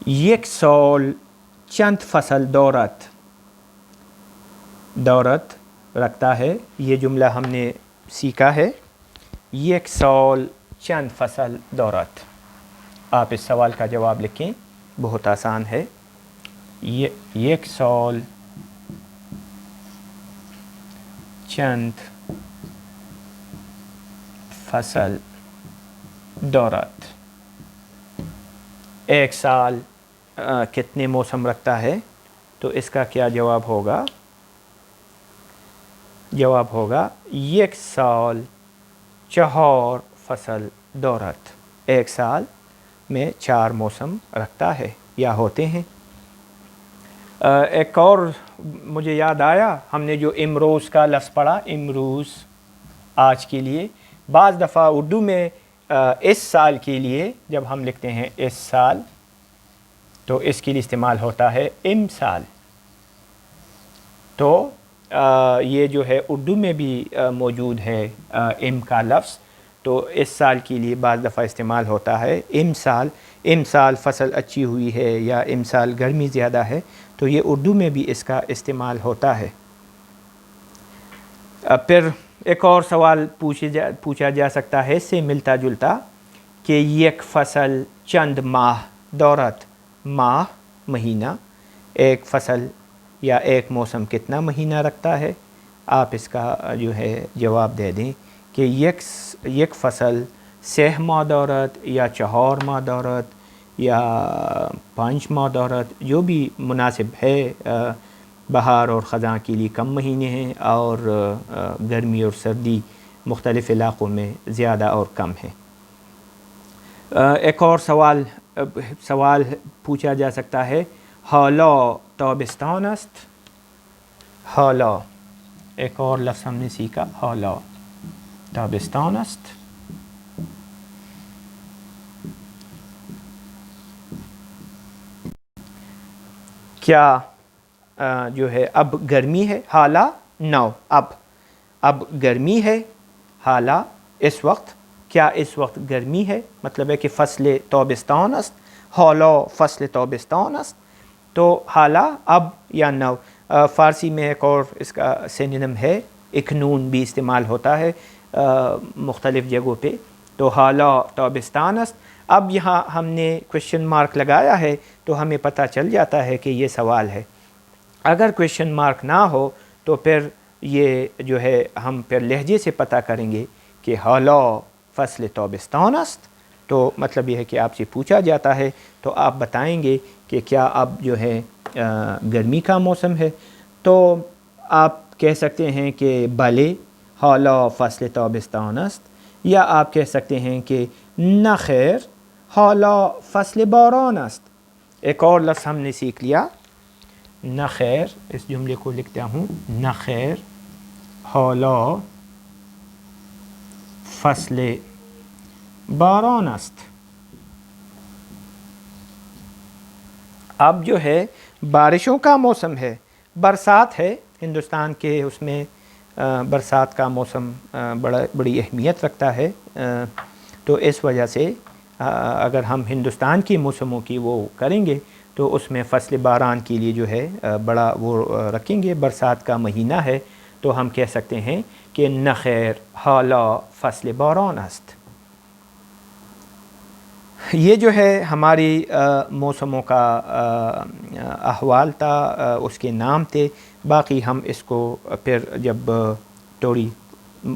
یک سال چند فصل دارد، دارد رکھتا ہے، یہ جملہ ہم نے سیکھا ہے، یک سال چند فصل دارد۔ آپ اس سوال کا جواب لکھیں، بہت آسان ہے، یک سال چند فصل دارد۔ ایک سال کتنے موسم رکھتا ہے؟ تو اس کا کیا جواب ہوگا؟ جواب ہوگا یک سال چہار فصل دارد، ایک سال میں چار موسم رکھتا ہے یا ہوتے ہیں۔ ایک اور مجھے یاد آیا، ہم نے جو امروز کا لفظ پڑھا، امروز آج کے لیے، بعض دفعہ اردو میں اس سال کے لیے جب ہم لکھتے ہیں اس سال، تو اس کے لیے استعمال ہوتا ہے امسال۔ تو یہ جو ہے اردو میں بھی موجود ہے ام کا لفظ، تو اس سال کے لیے بعض دفعہ استعمال ہوتا ہے امسال۔ امسال فصل اچھی ہوئی ہے یا امسال گرمی زیادہ ہے، تو یہ اردو میں بھی اس کا استعمال ہوتا ہے۔ پھر ایک اور سوال پوچھا جا سکتا ہے اس سے ملتا جلتا کہ یک فصل چند ماہ دارد، ماہ مہینہ، ایک فصل یا ایک موسم کتنا مہینہ رکھتا ہے؟ آپ اس کا جو ہے جواب دے دیں کہ یک فصل 6 ماہ دارد یا 4 ماہ دارد یا 5 ماہ دارد، جو بھی مناسب ہے۔ بہار اور خزاں کے لیے کم مہینے ہیں، اور گرمی اور سردی مختلف علاقوں میں زیادہ اور کم ہیں۔ ایک اور سوال پوچھا جا سکتا ہے، حالا تابستان است، حالا ایک اور لفظ ہم نے سیکھا، حالا تابستان است۔ کیا جو ہے اب گرمی ہے؟ حالا نو، اب گرمی ہے، حالا اس وقت، کیا اس وقت گرمی ہے؟ مطلب ہے کہ فصل تابستان است، حالا فصل تابستان است، تو حالا اب یا نو۔ فارسی میں ایک اور اس کا سینونیم ہے، اکنون بھی استعمال ہوتا ہے مختلف جگہوں پہ، تو حالا تابستان است۔ اب یہاں ہم نے کویشچن مارک لگایا ہے، تو ہمیں پتہ چل جاتا ہے کہ یہ سوال ہے۔ اگر کویشچن مارک نہ ہو تو پھر یہ جو ہے ہم پھر لہجے سے پتہ کریں گے کہ حالا فصل تابستان است، تو مطلب یہ ہے کہ آپ سے پوچھا جاتا ہے تو آپ بتائیں گے کہ کیا اب جو ہے گرمی کا موسم ہے، تو آپ کہہ سکتے ہیں کہ بلے حالا فصل تابستان است، یا آپ کہہ سکتے ہیں کہ نہ خیر حالا فصل باران است. ایک اور لفظ ہم نے سیکھ لیا نہ خیر. اس جملے کو لکھتا ہوں نہ خیر حالا فصل باران است. اب جو ہے بارشوں کا موسم ہے, برسات ہے. ہندوستان کے اس میں برسات کا موسم بڑی اہمیت رکھتا ہے. تو اس وجہ سے اگر ہم ہندوستان کی موسموں کی وہ کریں گے تو اس میں فصل باران کے لیے جو ہے بڑا وہ رکھیں گے. برسات کا مہینہ ہے تو ہم کہہ سکتے ہیں کہ نہ خیر حالا فصل باران است. یہ جو ہے ہماری موسموں کا احوال تھا, اس کے نام تھے. باقی ہم اس کو پھر جب تھوڑی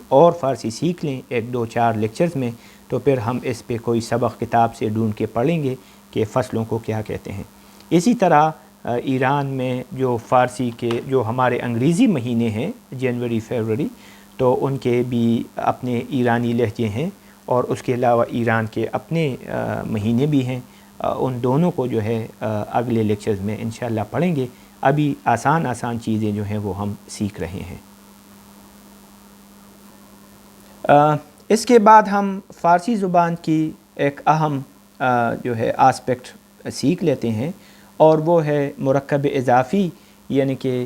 اور فارسی سیکھ لیں 1-2-4 لیکچرز میں تو پھر ہم اس پہ کوئی سبق کتاب سے ڈھونڈ کے پڑھیں گے کہ فصلوں کو کیا کہتے ہیں. اسی طرح ایران میں جو فارسی کے جو ہمارے انگریزی مہینے ہیں جنوری فروری تو ان کے بھی اپنے ایرانی لہجے ہیں اور اس کے علاوہ ایران کے اپنے مہینے بھی ہیں. ان دونوں کو جو ہے اگلے لیکچرز میں انشاءاللہ پڑھیں گے. ابھی آسان چیزیں جو ہیں وہ ہم سیکھ رہے ہیں. اس کے بعد ہم فارسی زبان کی ایک اہم جو ہے آسپیکٹ سیکھ لیتے ہیں اور وہ ہے مرکب اضافی, یعنی کہ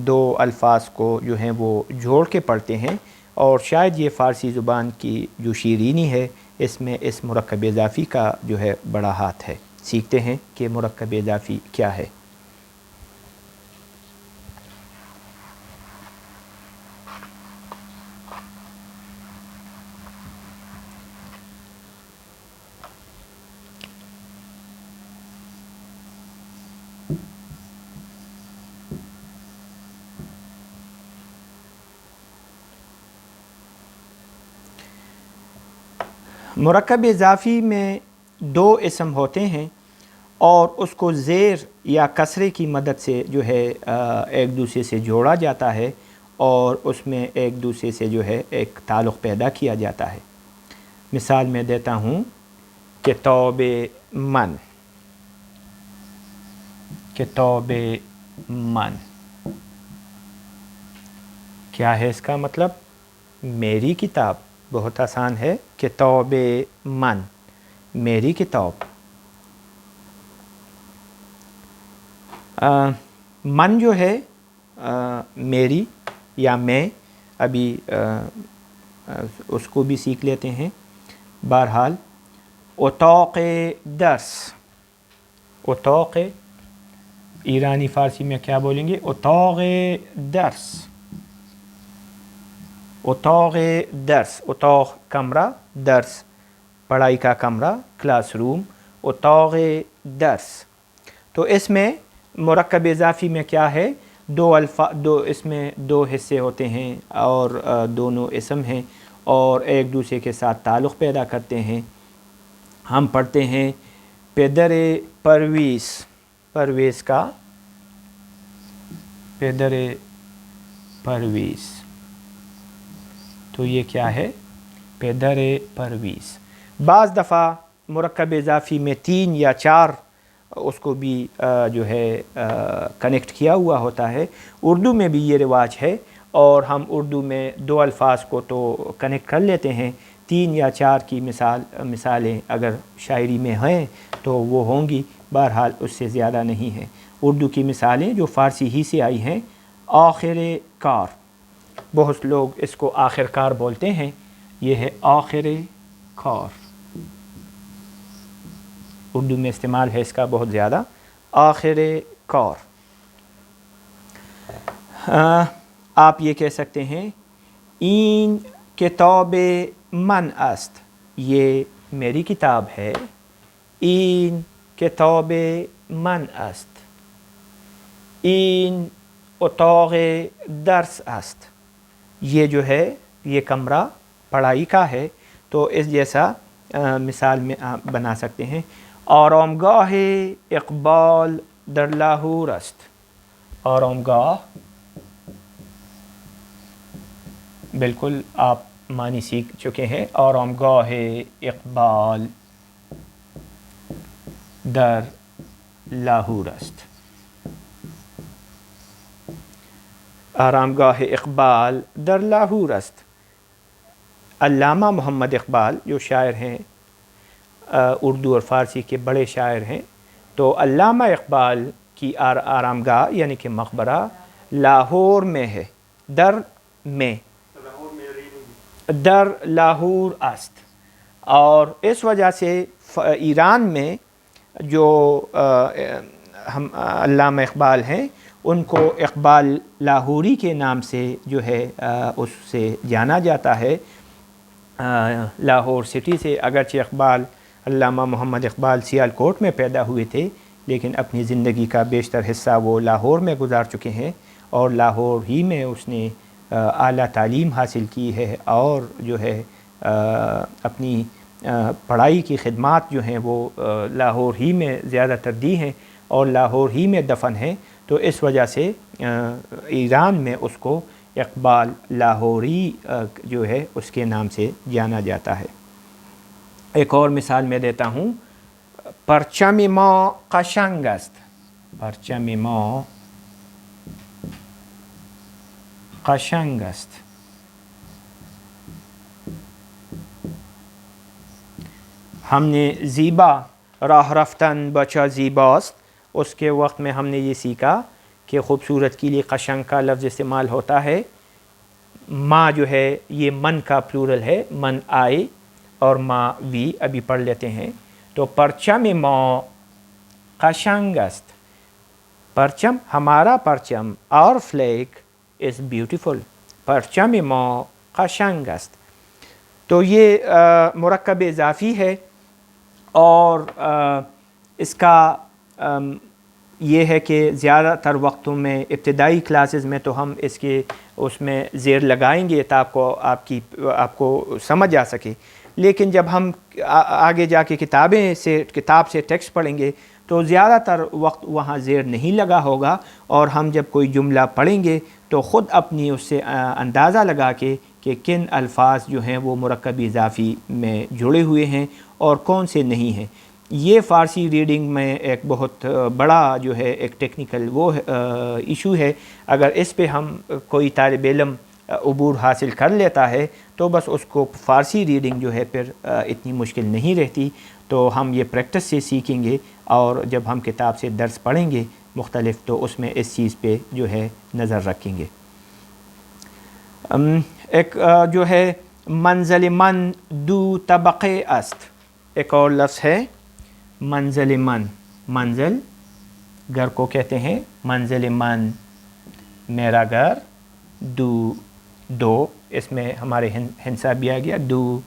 2 الفاظ کو جو ہیں وہ جوڑ کے پڑھتے ہیں. اور شاید یہ فارسی زبان کی جو شیرینی ہے اس میں اس مرکب اضافی کا جو ہے بڑا ہاتھ ہے. سیکھتے ہیں کہ مرکب اضافی کیا ہے. مرکب اضافی میں 2 اسم ہوتے ہیں اور اس کو زیر یا کسرے کی مدد سے جو ہے ایک دوسرے سے جوڑا جاتا ہے اور اس میں ایک دوسرے سے جو ہے ایک تعلق پیدا کیا جاتا ہے. مثال میں دیتا ہوں کتاب من. کتاب من کیا ہے اس کا مطلب؟ میری کتاب. بہت آسان ہے. کتاب من میری کتاب. من جو ہے میری یا میں, ابھی اس کو بھی سیکھ لیتے ہیں. بہرحال اتاق درس. اتاق ایرانی فارسی میں کیا بولیں گے؟ اتاق درس. اتاق درس. اتاق کمرہ, درس پڑھائی کا کمرہ, کلاس روم. اتاق درس. تو اس میں مرکب اضافی میں کیا ہے؟ 2 اس میں 2 حصے ہوتے ہیں اور دونوں اسم ہیں اور ایک دوسرے کے ساتھ تعلق پیدا کرتے ہیں. ہم پڑھتے ہیں پدر پرویز. پرویز کا پدر پرویز. تو یہ کیا ہے؟ پدر پرویز. بعض دفعہ مرکب اضافی میں 3 یا 4 اس کو بھی جو ہے کنیکٹ کیا ہوا ہوتا ہے. اردو میں بھی یہ رواج ہے اور ہم اردو میں 2 الفاظ کو تو کنیکٹ کر لیتے ہیں. 3 یا 4 کی مثالیں اگر شاعری میں ہیں تو وہ ہوں گی, بہرحال اس سے زیادہ نہیں ہیں. اردو کی مثالیں جو فارسی ہی سے آئی ہیں, آخر کار. بہت لوگ اس کو آخر کار بولتے ہیں, یہ ہے آخر کار. اردو میں استعمال ہے اس کا بہت زیادہ. آخر کار. آپ یہ کہہ سکتے ہیں این کتاب من است. یہ میری کتاب ہے. این کتاب من است. این اتاق درس است. یہ جو ہے یہ کمرہ پڑھائی کا ہے. تو اس جیسا مثال میں آپ بنا سکتے ہیں. آرامگاه اقبال در لاہور است. آرامگاه بالکل آپ معنی سیکھ چکے ہیں. آرامگاہ اقبال در لاہور است. آرامگاہ اقبال در لاہور است. علامہ محمد اقبال جو شاعر ہیں اردو اور فارسی کے بڑے شاعر ہیں, تو علامہ اقبال کی آرامگاہ یعنی کہ مقبرہ لاہور میں ہے. در میں, در لاہور است. اور اس وجہ سے ایران میں جو ہم علامہ اقبال ہیں ان کو اقبال لاہوری کے نام سے جو ہے اس سے جانا جاتا ہے. لاہور سٹی سے, اگرچہ علامہ محمد اقبال سیالکوٹ میں پیدا ہوئے تھے لیکن اپنی زندگی کا بیشتر حصہ وہ لاہور میں گزار چکے ہیں, اور لاہور ہی میں اس نے اعلیٰ تعلیم حاصل کی ہے, اور جو ہے اپنی پڑھائی کی خدمات جو ہیں وہ لاہور ہی میں زیادہ تر دی ہیں اور لاہور ہی میں دفن ہیں. تو اس وجہ سے ایران میں اس کو اقبال لاہوری جو ہے اس کے نام سے جانا جاتا ہے. ایک اور مثال میں دیتا ہوں. پرچم ما قشنگ است. پرچم ما قشنگ است. ہم نے زیبا راہ رفتن بچا زیباست, اس کے وقت میں ہم نے یہ سیکھا کہ خوبصورت کے لیے قشنگ کا لفظ استعمال ہوتا ہے. ما جو ہے یہ من کا پلورل ہے, من آئے اور ما وی ابھی پڑھ لیتے ہیں. تو پرچم ما قشنگ است. پرچم ہمارا پرچم, اور فلیگ از بیوٹیفل. پرچم ما قشنگ است. تو یہ مرکب اضافی ہے, اور اس کا یہ ہے کہ زیادہ تر وقتوں میں ابتدائی کلاسز میں تو ہم اس میں زیر لگائیں گے تاکہ آپ کو سمجھ آ سکے, لیکن جب ہم آگے جا کے کتاب سے ٹیکسٹ پڑھیں گے تو زیادہ تر وقت وہاں زیر نہیں لگا ہوگا, اور ہم جب کوئی جملہ پڑھیں گے تو خود اپنی اس سے اندازہ لگا کے کہ کن الفاظ جو ہیں وہ مرکب اضافی میں جڑے ہوئے ہیں اور کون سے نہیں ہیں. یہ فارسی ریڈنگ میں ایک بہت بڑا جو ہے ایک ٹیکنیکل وہ ایشو ہے. اگر اس پہ ہم کوئی طالب علم عبور حاصل کر لیتا ہے تو بس اس کو فارسی ریڈنگ جو ہے پھر اتنی مشکل نہیں رہتی. تو ہم یہ پریکٹس سے سیکھیں گے, اور جب ہم کتاب سے درس پڑھیں گے مختلف تو اس میں اس چیز پہ جو ہے نظر رکھیں گے. ایک جو ہے منزل من دو طبقے است. ایک اور لفظ ہے منزل من. منزل گھر کو کہتے ہیں, منزل من میرا گھر. دو اس میں ہمارے ہنسا بھی آ گیا. دو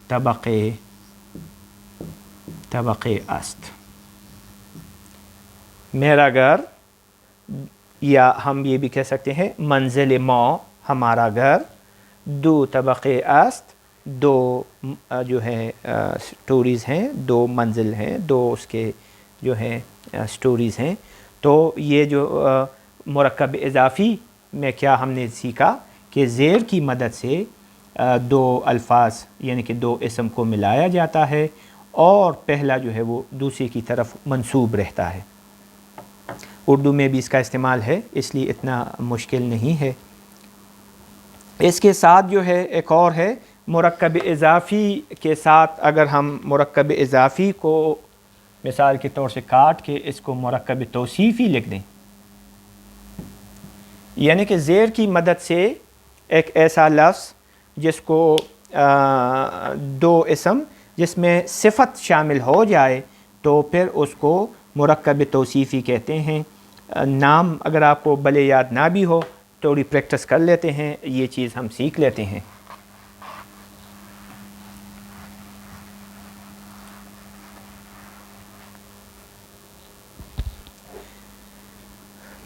طبقے است. میرا گھر, یا ہم یہ بھی کہہ سکتے ہیں منزل ما ہمارا گھر. دو طبقے است, دو جو ہے سٹوریز ہیں, دو منزل ہیں, دو اس کے جو ہیں سٹوریز ہیں. تو یہ جو مرکب اضافی میں کیا ہم نے سیکھا کہ زیر کی مدد سے دو الفاظ یعنی کہ دو اسم کو ملایا جاتا ہے, اور پہلا جو ہے وہ دوسرے کی طرف منسوب رہتا ہے. اردو میں بھی اس کا استعمال ہے, اس لیے اتنا مشکل نہیں ہے. اس کے ساتھ جو ہے ایک اور ہے مرکب اضافی کے ساتھ. اگر ہم مرکب اضافی کو مثال کے طور سے کاٹ کے اس کو مرکب توصیفی لکھ دیں, یعنی کہ زیر کی مدد سے ایک ایسا لفظ جس کو دو اسم جس میں صفت شامل ہو جائے تو پھر اس کو مرکب توصیفی کہتے ہیں. نام اگر آپ کو بھلے یاد نہ بھی ہو, تھوڑی پریکٹس کر لیتے ہیں, یہ چیز ہم سیکھ لیتے ہیں.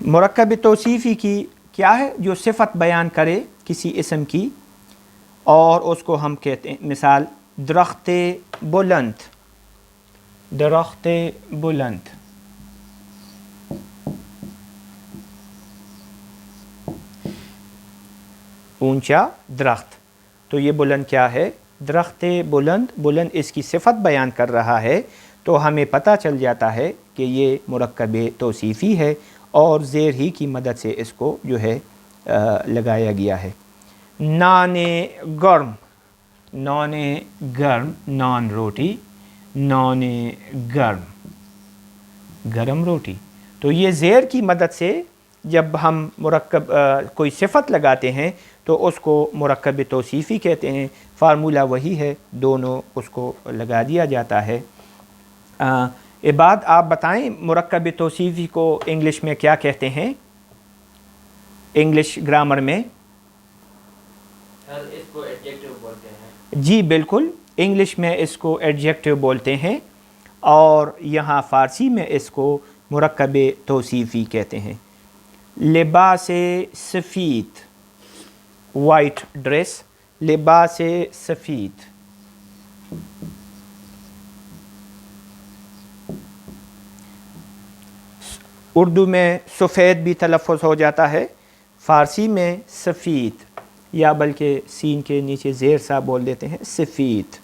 مرکب توصیفی کی کیا ہے؟ جو صفت بیان کرے کسی اسم کی, اور اس کو ہم کہتے ہیں مثال درخت بلند. درخت بلند, اونچا درخت. تو یہ بلند کیا ہے؟ درخت بلند. بلند اس کی صفت بیان کر رہا ہے تو ہمیں پتہ چل جاتا ہے کہ یہ مرکب توصیفی ہے اور زیر ہی کی مدد سے اس کو جو ہے لگایا گیا ہے. نان گرم. نان گرم، نان روٹی، نان گرم گرم روٹی. تو یہ زیر کی مدد سے جب ہم مرکب کوئی صفت لگاتے ہیں تو اس کو مرکب توصیفی کہتے ہیں. فارمولہ وہی ہے، دونوں اس کو لگا دیا جاتا ہے. عباد آپ بتائیں مرکب توصیفی کو انگلش میں کیا کہتے ہیں؟ انگلش گرامر میں اس کو ایڈجیکٹو بولتے ہیں. جی بالکل، انگلش میں اس کو ایڈجیکٹو بولتے ہیں اور یہاں فارسی میں اس کو مرکب توصیفی کہتے ہیں. لباس سفید، وائٹ ڈریس، لباس سفید. اردو میں سفید بھی تلفظ ہو جاتا ہے، فارسی میں سفید، یا بلکہ سین کے نیچے زیر سا بول دیتے ہیں سفید.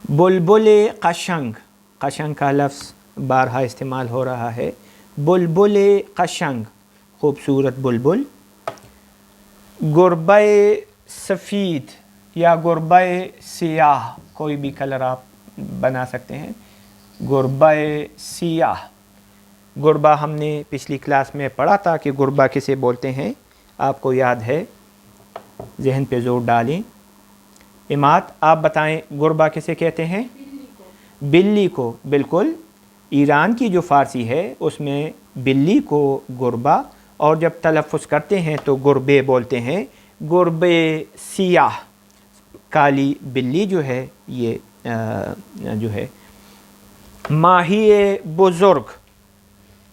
بلبل قشنگ. قشنگ کا لفظ بارہا استعمال ہو رہا ہے. بلبل قشنگ، خوبصورت بلبل. گربہ سفید یا گربہ سیاہ، کوئی بھی کلر آپ بنا سکتے ہیں. گربہ سیاہ. گربہ ہم نے پچھلی کلاس میں پڑھا تھا کہ گربہ کسے بولتے ہیں، آپ کو یاد ہے؟ ذہن پہ زور ڈالیں. عماد آپ بتائیں گربہ کسے کہتے ہیں؟ بلی کو. بالکل، ایران کی جو فارسی ہے اس میں بلی کو گربہ، اور جب تلفظ کرتے ہیں تو گربے بولتے ہیں. گربے سیاہ، کالی بلی جو ہے یہ جو ہے. ماہی بزرگ.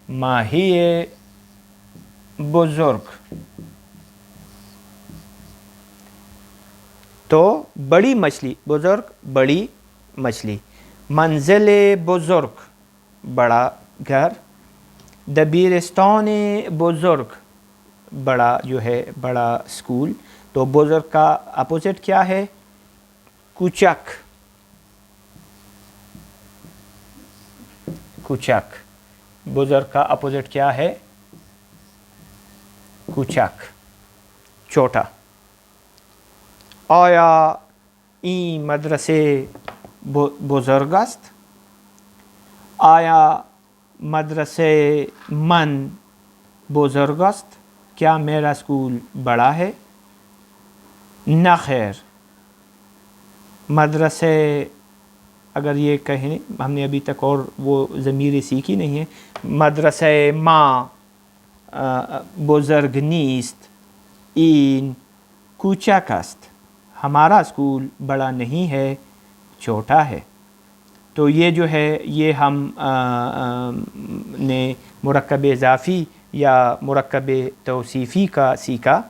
ماہی بزرگ تو بڑی مچھلی، بزرگ بڑی مچھلی. منزل بزرگ، بڑا گھر. دبیرستان بزرگ، بڑا جو ہے بڑا اسکول. تو بزرگ کا اپوزٹ کیا ہے؟ کوچک. کوچک. بزرگ کا اپوزٹ کیا ہے؟ کوچک، چھوٹا. آیا این مدرسه بزرگ است؟ آیا مدرسه من بزرگ است؟ کیا میرا اسکول بڑا ہے؟ نہ خیر. مدرسے اگر یہ کہیں، ہم نے ابھی تک اور وہ ضمیریں سیکھی نہیں ہیں. مدرسه ما بزرگ نیست، این کوچک است. ہمارا اسکول بڑا نہیں ہے، چھوٹا ہے. تو یہ جو ہے یہ ہم نے مرکب اضافی یا مرکب توصیفی کا سیکھا.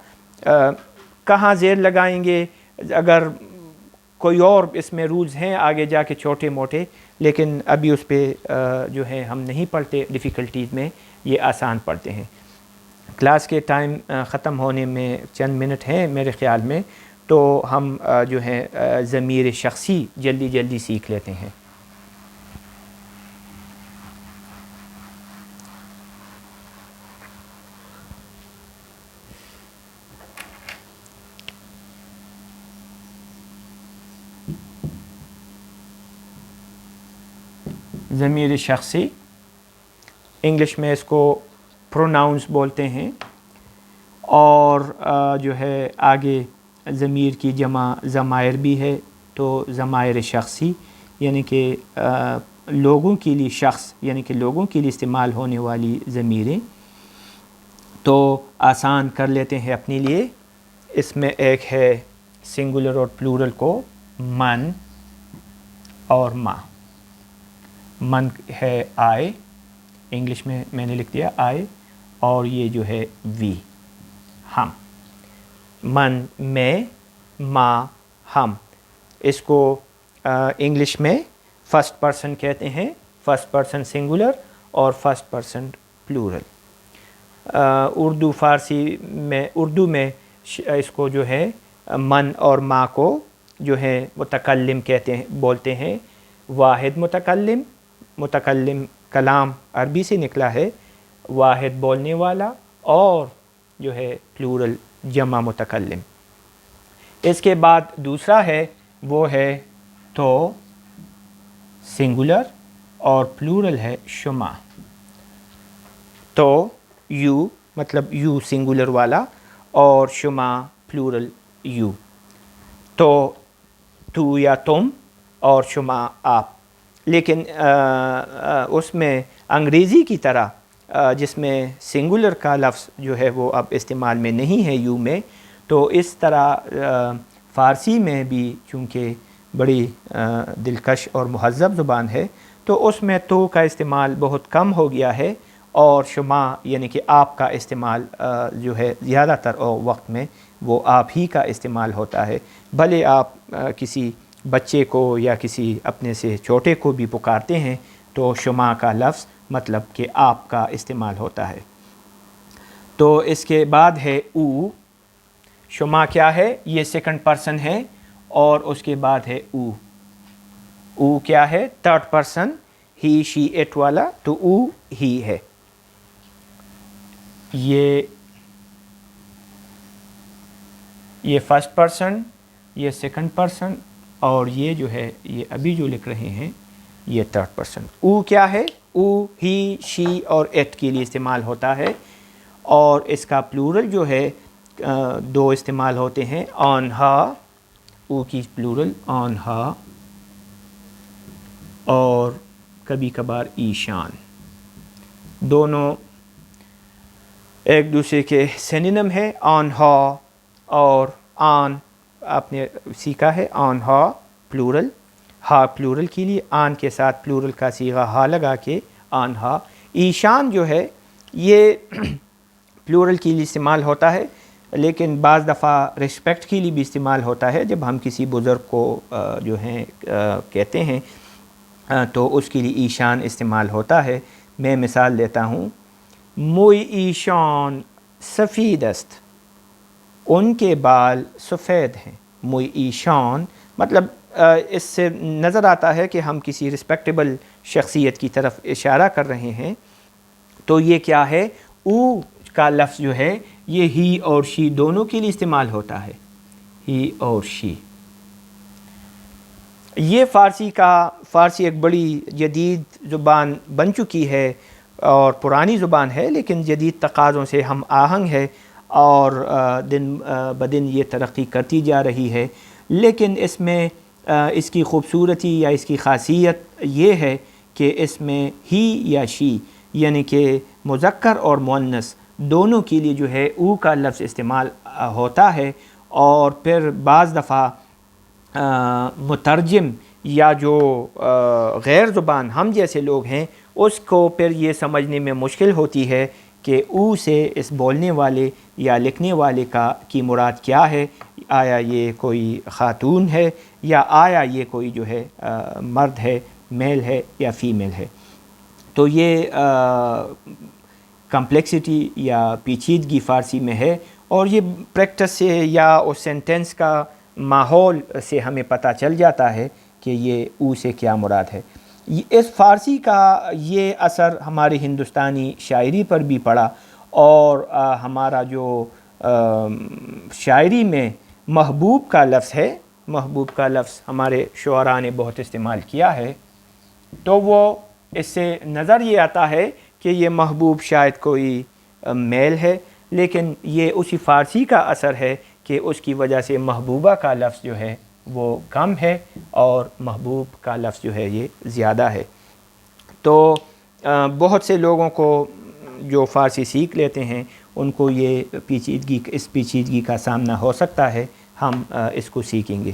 کہاں زیر لگائیں گے؟ اگر کوئی اور اس میں رولز ہیں آگے جا کے چھوٹے موٹے، لیکن ابھی اس پہ جو ہے ہم نہیں پڑھتے. ڈیفیکلٹیز میں یہ آسان پڑھتے ہیں. کلاس کے ٹائم ختم ہونے میں چند منٹ ہیں میرے خیال میں، تو ہم جو ہے ضمیر شخصی جلدی جلدی سیکھ لیتے ہیں. ضمیر شخصی انگلش میں اس کو پروناؤنس بولتے ہیں، اور جو ہے آگے ضمیر کی جمع ضمائر بھی ہے. تو ضمائر شخصی یعنی کہ لوگوں کے لیے، شخص یعنی کہ لوگوں کے لیے استعمال ہونے والی ضمیریں. تو آسان کر لیتے ہیں اپنے لیے. اس میں ایک ہے سنگولر اور پلورل کو من اور ما. من ہے آئے، انگلش میں نے لکھ دیا آئے، اور یہ جو ہے وی، ہم. من میں، ما ہم. اس کو انگلش میں فرسٹ پرسن کہتے ہیں، فرسٹ پرسن سنگولر اور فرسٹ پرسن پلورل. اردو فارسی میں، اردو میں اس کو جو ہے من اور ما کو جو ہے متکلم کہتے ہیں، بولتے ہیں۔ واحد متکلم، متکلم کلام عربی سے نکلا ہے، واحد بولنے والا، اور جو ہے پلورل جمع متکلم۔ اس کے بعد دوسرا ہے وہ ہے تو سنگولر اور پلورل ہے شما۔ تو یو مطلب یو سنگولر والا اور شما پلورل یو۔ تو یا تم اور شما آپ۔ لیکن اس میں انگریزی کی طرح جس میں سنگولر کا لفظ جو ہے وہ اب استعمال میں نہیں ہے یو میں، تو اس طرح فارسی میں بھی چونکہ بڑی دلکش اور مہذب زبان ہے، تو اس میں تو کا استعمال بہت کم ہو گیا ہے، اور شما یعنی کہ آپ کا استعمال جو ہے زیادہ تر وقت میں وہ آپ ہی کا استعمال ہوتا ہے۔ بھلے آپ کسی بچے کو یا کسی اپنے سے چھوٹے کو بھی پکارتے ہیں تو شما کا لفظ مطلب کہ آپ کا استعمال ہوتا ہے۔ تو اس کے بعد ہے او۔ شما کیا ہے؟ یہ سیکنڈ پرسن ہے، اور اس کے بعد ہے او۔ او کیا ہے؟ Third person, he she it والا، تو او ہی ہے۔ یہ فرسٹ پرسن، یہ سیکنڈ پرسن، اور یہ جو ہے یہ ابھی جو لکھ رہے ہیں یہ تھرڈ پرسن۔ او کیا ہے؟ او ہی شی اور اٹ کے لیے استعمال ہوتا ہے، اور اس کا پلورل جو ہے دو استعمال ہوتے ہیں، آن ہا، او کی پلورل آن ہا، اور کبھی کبھار ایشان۔ دونوں ایک دوسرے کے سینونیم ہے، آن ہا اور آن آپ نے سیکھا ہے، آن ہا پلورل، ہا پلورل کے لیے، آن کے ساتھ پلورل کا صیغہ ہا لگا کے آن ہا۔ ایشان جو ہے یہ پلورل کے لیے استعمال ہوتا ہے، لیکن بعض دفعہ رسپیکٹ کے لیے بھی استعمال ہوتا ہے۔ جب ہم کسی بزرگ کو جو ہیں کہتے ہیں تو اس کے لیے ایشان استعمال ہوتا ہے۔ میں مثال دیتا ہوں، موئی ایشان سفید است، ان کے بال سفید ہیں۔ موئی ایشان مطلب اس سے نظر آتا ہے کہ ہم کسی رسپیکٹیبل شخصیت کی طرف اشارہ کر رہے ہیں۔ تو یہ کیا ہے؟ او کا لفظ جو ہے یہ ہی اور شی دونوں کے لیے استعمال ہوتا ہے، ہی اور شی۔ یہ فارسی ایک بڑی جدید زبان بن چکی ہے، اور پرانی زبان ہے لیکن جدید تقاضوں سے ہم آہنگ ہے، اور دن بدن یہ ترقی کرتی جا رہی ہے۔ لیکن اس میں اس کی خوبصورتی یا اس کی خاصیت یہ ہے کہ اس میں ہی یا شی یعنی کہ مذکر اور مؤنث دونوں کے لیے جو ہے او کا لفظ استعمال ہوتا ہے، اور پھر بعض دفعہ مترجم یا جو غیر زبان ہم جیسے لوگ ہیں اس کو پھر یہ سمجھنے میں مشکل ہوتی ہے کہ او سے اس بولنے والے یا لکھنے والے کی مراد کیا ہے، آیا یہ کوئی خاتون ہے یا آیا یہ کوئی جو ہے مرد ہے، میل ہے یا فیمیل ہے۔ تو یہ کمپلیکسٹی یا پیچیدگی فارسی میں ہے، اور یہ پریکٹس سے یا اس سینٹنس کا ماحول سے ہمیں پتہ چل جاتا ہے کہ یہ او سے کیا مراد ہے۔ اس فارسی کا یہ اثر ہماری ہندوستانی شاعری پر بھی پڑا، اور ہمارا جو شاعری میں محبوب کا لفظ ہے، محبوب کا لفظ ہمارے شعراء نے بہت استعمال کیا ہے، تو وہ اس سے نظر یہ آتا ہے کہ یہ محبوب شاید کوئی میل ہے، لیکن یہ اسی فارسی کا اثر ہے کہ اس کی وجہ سے محبوبہ کا لفظ جو ہے وہ کم ہے اور محبوب کا لفظ جو ہے یہ زیادہ ہے۔ تو بہت سے لوگوں کو جو فارسی سیکھ لیتے ہیں ان کو یہ اس پیچیدگی کا سامنا ہو سکتا ہے، ہم اس کو سیکھیں گے۔